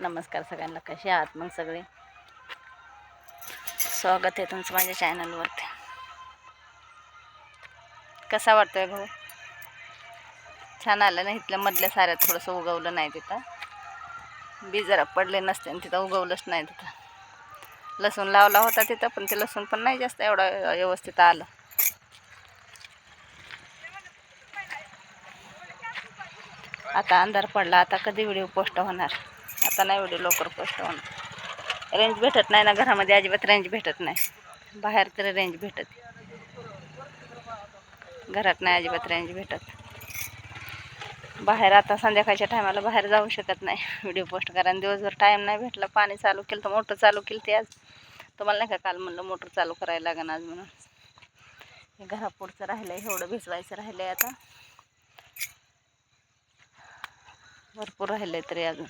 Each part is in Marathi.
नमस्कार सगळ्यांना, कसे आहात मग सगळे. स्वागत आहे तुमचं माझ्या चॅनलवरती. कसा वाटतोय गहू? छान आलं ना. इथल्या मधल्या साऱ्यात थोडंसं उगवलं नाही, तिथं बी जरा पडले नसते आणि तिथं उगवलंच नाही. तिथं लसूण लावला होता तिथं, पण ते लसूण पण नाही जास्त एवढा व्यवस्थित आलं. आता अंधार पडला, आता कधी व्हिडिओ पोस्ट होणार? आता नाही व्हिडिओ लवकर पोस्ट होणार. रेंज भेटत नाही ना घरामध्ये, अजिबात रेंज भेटत नाही. बाहेर तरी रेंज भेटत, घरात नाही अजिबात रेंज भेटत. बाहेर आता संध्याकाळच्या टायमाला बाहेर जाऊ शकत नाही व्हिडिओ पोस्ट करायला. दिवसभर टाईम नाही भेटला. पाणी चालू केलं तर मोटर चालू केली ती आज. तुम्हाला नाही का काल म्हणलं मोटर चालू करायला लागेल आज म्हणून. हे घरापुरचं राहिलं आहे, एवढं भिजवायचं राहिलं आहे. आता भरपूर राहिलं आहे तरी अजून.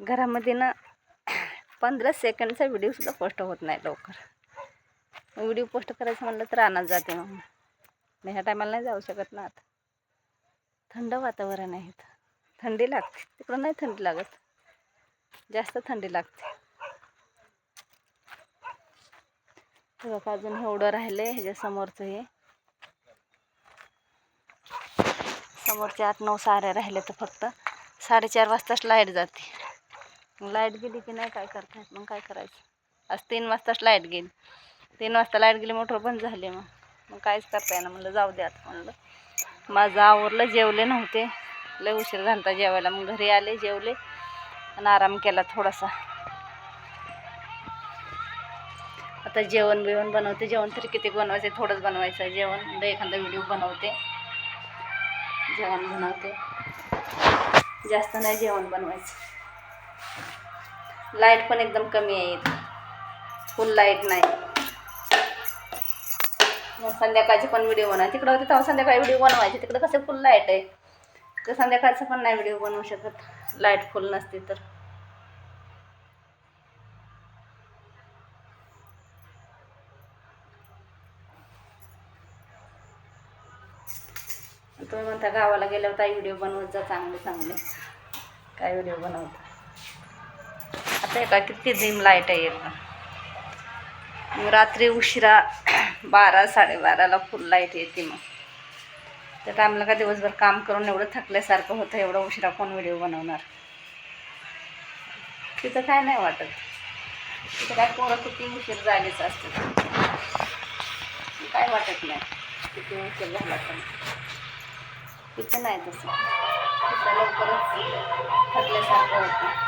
घरामध्ये ना 15 सेकंडचा व्हिडिओसुद्धा पोस्ट होत नाही लवकर. व्हिडिओ पोस्ट करायचं म्हणलं तर रानात जाते. मग मी ह्या टायमाला नाही जाऊ शकत ना. आता थंड वातावरण आहे, थंडी लागते. तिकडं नाही थंडी लागत, जास्त थंडी लागते. बघा अजून एवढं राहिलं आहे. ह्याच्या समोरचं हे समोरचे 8-9 साऱ्या राहिले तर फक्त 4:30 वाजताच लाईट जाते. लाईट गेली की नाही काय करता येत. मग काय करायचं? आज 3 वाजताच लाईट गेली. 3 वाजता लाईट गेली, मोटर बंद झाली. मग काहीच करता येईना. म्हणलं जाऊ द्या आता. म्हणलं माझं आवरलं, जेवले नव्हते, लय उशीर झाला जेवायला. मग घरी आले, जेवले आणि आराम केला थोडासा. आता जेवण बिवण बनवते. जेवण तरी किती बनवायचं, थोडंच बनवायचं जेवण. एखादा व्हिडिओ बनवते, जेवण बनवते, जास्त नाही जेवण बनवायचं. लाईट पण एकदम कमी आहे इथं, फुल लाईट नाही. मग संध्याकाळचे पण व्हिडिओ बनवा. तिकडं होते तेव्हा संध्याकाळी व्हिडिओ बनवायचे. तिकडं कसं फुल लाईट आहे, तर संध्याकाळचं पण नाही व्हिडिओ बनवू शकत, लाईट फुल नसते तर. तुम्ही म्हणता गावाला गेल्यावर ताई व्हिडिओ बनवत जा चांगले चांगले. काय व्हिडिओ बनवता? आता एका किती डिम लाईट आहे एकदम. मग रात्री उशिरा 12-12:30ला फुल लाईट येते. मग त्या टायमाला का दिवसभर काम करून एवढं थकल्यासारखं होतं, एवढं उशिरा कोण व्हिडिओ बनवणार? तिथं काय नाही वाटत. तिथं काय पोरं किती उशीर जायलेच असते, काय वाटत नाही किती उशीर झाला पण. तिथं नाही तसं, तिथं लवकरच थकल्यासारखं होतं.